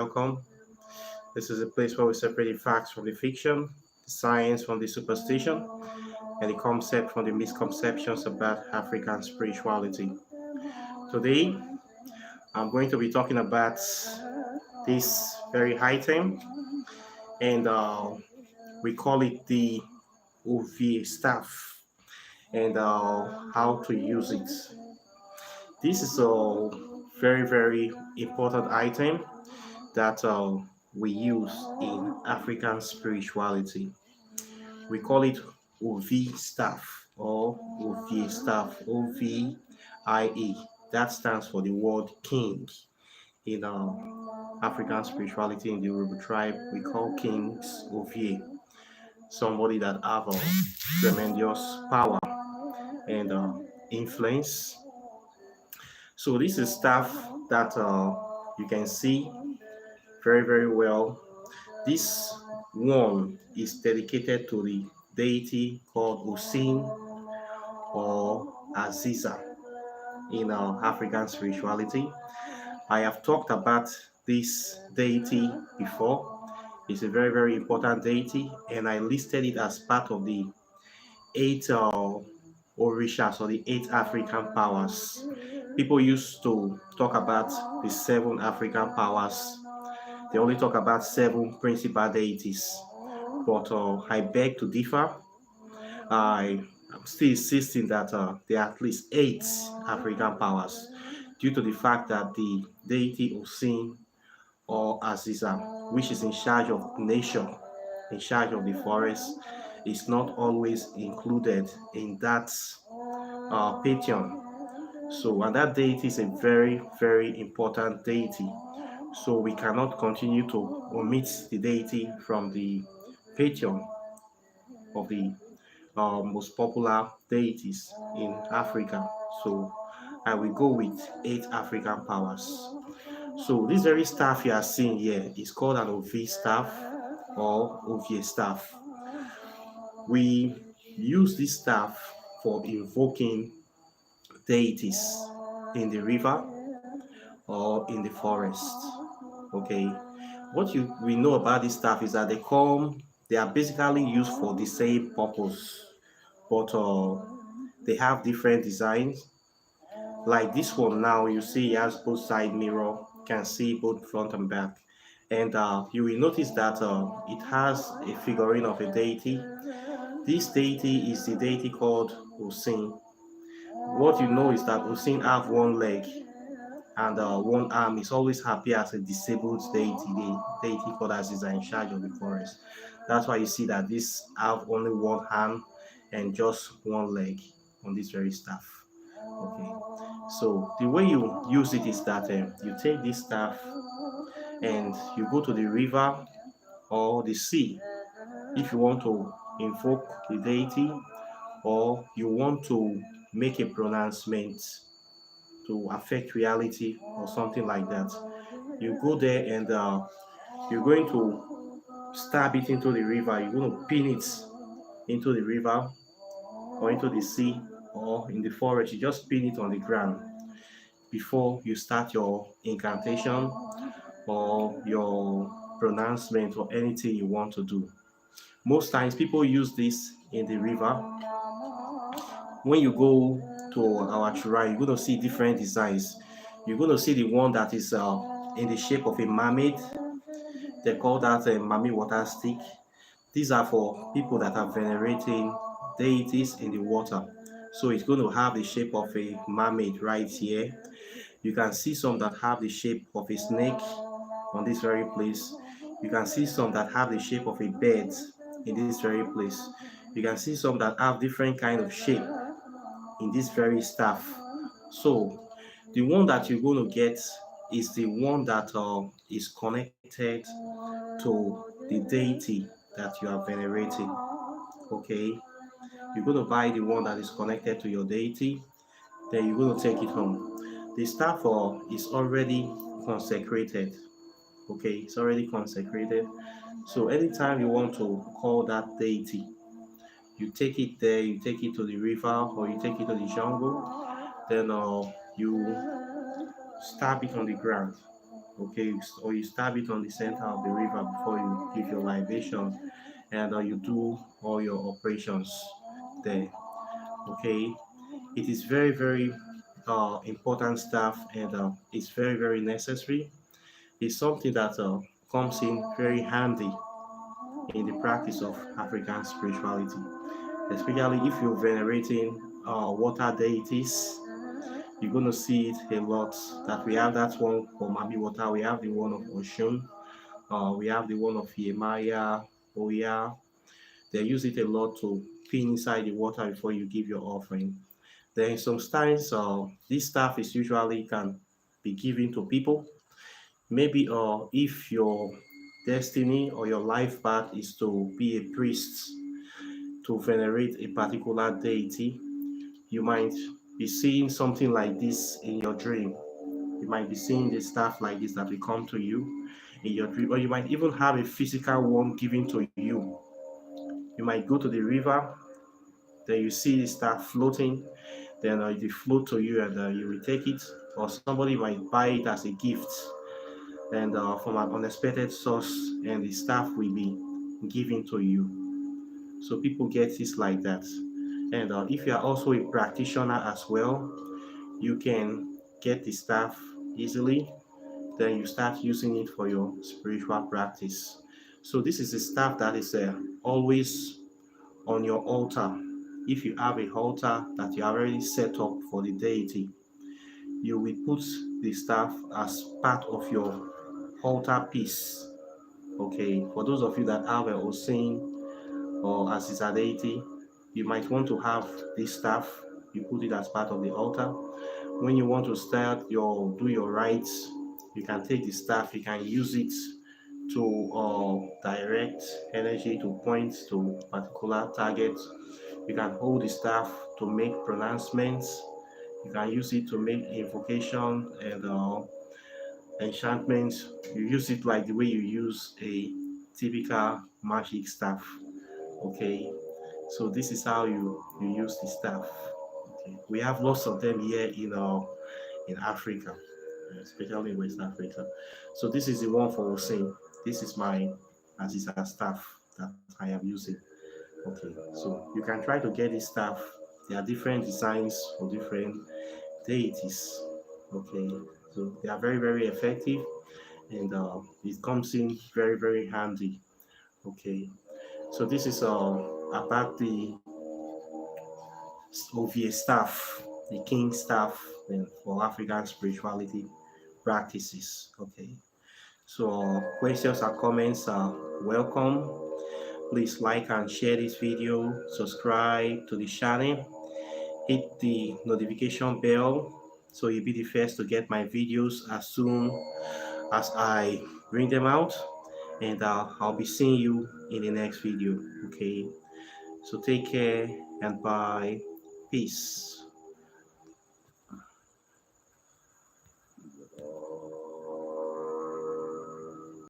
welcome. This is a place where we separate the facts from the fiction, the science from the superstition, and the concept from the misconceptions about African spirituality. Today, I'm going to be talking about this very item, and we call it the Ovie Staff, and how to use it. This is a very important item that we use in African spirituality. We call it Ovie Staff or Ovie Staff, OVIE. That stands for the word king. In African spirituality in the Yoruba tribe, we call kings Ovie, somebody that have a tremendous power and influence. So this is staff that you can see very well. This one is dedicated to the deity called Usin or Aziza in African spirituality. I have talked about this deity before. It's a very important deity, and I listed it as part of the eight orishas or the eight African powers. People used to talk about the seven African powers. They only talk about seven principal deities, but I beg to differ. I am still insisting that there are at least eight African powers due to the fact that the deity Osin or Aziza, which is in charge of nature, in charge of the forest, is not always included in that pantheon. So, and that deity is a very important deity. So, we cannot continue to omit the deity from the pantheon of the most popular deities in Africa. So I will go with eight African powers. So this very staff you are seeing here is called an Ovie staff or Ovie staff. We use this staff for invoking deities in the river or in the forest. Okay. What we know about this staff is that they are basically used for the same purpose, but they have different designs. Like this one now, you see it has both side mirror, can see both front and back. And you will notice that it has a figurine of a deity. This deity is the deity called Usin. What you know is that Usin have one leg and one arm. Is always happy as a disabled deity, the deity called Aziza in charge of the forest. That's why you see that this have only one arm and just one leg on this very staff. Okay, so the way you use it is that you take this staff and you go to the river or the sea if you want to invoke the deity or you want to make a pronouncement to affect reality or something like that. You go there and you're going to stab it into the river. You're going to pin it into the river or into the sea or in the forest. You just pin it on the ground before you start your incantation or your pronouncement or anything you want to do. Most times people use this in the river. When you go to our shrine, you're going to see different designs. You're going to see the one that is in the shape of a mermaid. They call that a mami water stick. These are for people that are venerating deities in the water. So it's going to have the shape of a mermaid right here. You can see some that have the shape of a snake on this very place. You can see some that have the shape of a bird in this very place. You can see some that have different kind of shape in this very staff. So the one that you're going to get is the one that is connected to the deity that you are venerating. Okay, you're going to buy the one that is connected to your deity, then you're going to take it home. The staff is already consecrated. Okay, it's already consecrated. So anytime you want to call that deity, you take it there, you take it to the river or you take it to the jungle, then you stab it on the ground. Okay, or you stab it on the center of the river before you give your libation, and you do all your operations there. Okay, it is very very important stuff, and it's very very necessary. It's something that comes in very handy in the practice of African spirituality, especially if you're venerating water deities. You're going to see it a lot, that we have that one for Mabi water, we have the one of Oshun, we have the one of Yemaya, Oya. They use it a lot to clean inside the water before you give your offering. Then sometimes this stuff is usually can be given to people. Maybe if your destiny or your life path is to be a priest, to venerate a particular deity, you might be seeing something like this in your dream. You might be seeing the stuff like this that will come to you in your dream, or you might even have a physical one given to you. You might go to the river, then you see the stuff floating, then it will float to you, and you will take it, or somebody might buy it as a gift, and from an unexpected source, and the stuff will be given to you. So people get this like that. And if you are also a practitioner as well, you can get the stuff easily. Then you start using it for your spiritual practice. So this is the stuff that is always on your altar. If you have a altar that you have already set up for the deity, you will put the staff as part of your altar piece. Okay, for those of you that have a Hossein or Aziza deity, you might want to have this staff. You put it as part of the altar. When you want to start your do your rites, you can take the staff. You can use it to direct energy, to point to particular targets. You can hold the staff to make pronouncements. You can use it to make invocation and enchantments. You use it like the way you use a typical magic staff. Okay, so this is how you use the staff. Okay, we have lots of them here in Africa, especially in West Africa. So this is the one for Hussein. This is my Aziza staff that I am using. Okay, so you can try to get this staff. There are different designs for different deities. Okay, so they are very very effective, and it comes in very very handy. Okay, so this is about the Ovie Staff, the King Staff for African spirituality practices. Okay, so questions or comments are welcome. Please like and share this video, subscribe to the channel, hit the notification bell so you'll be the first to get my videos as soon as I bring them out, and I'll be seeing you in the next video. Okay, so take care and bye. Peace.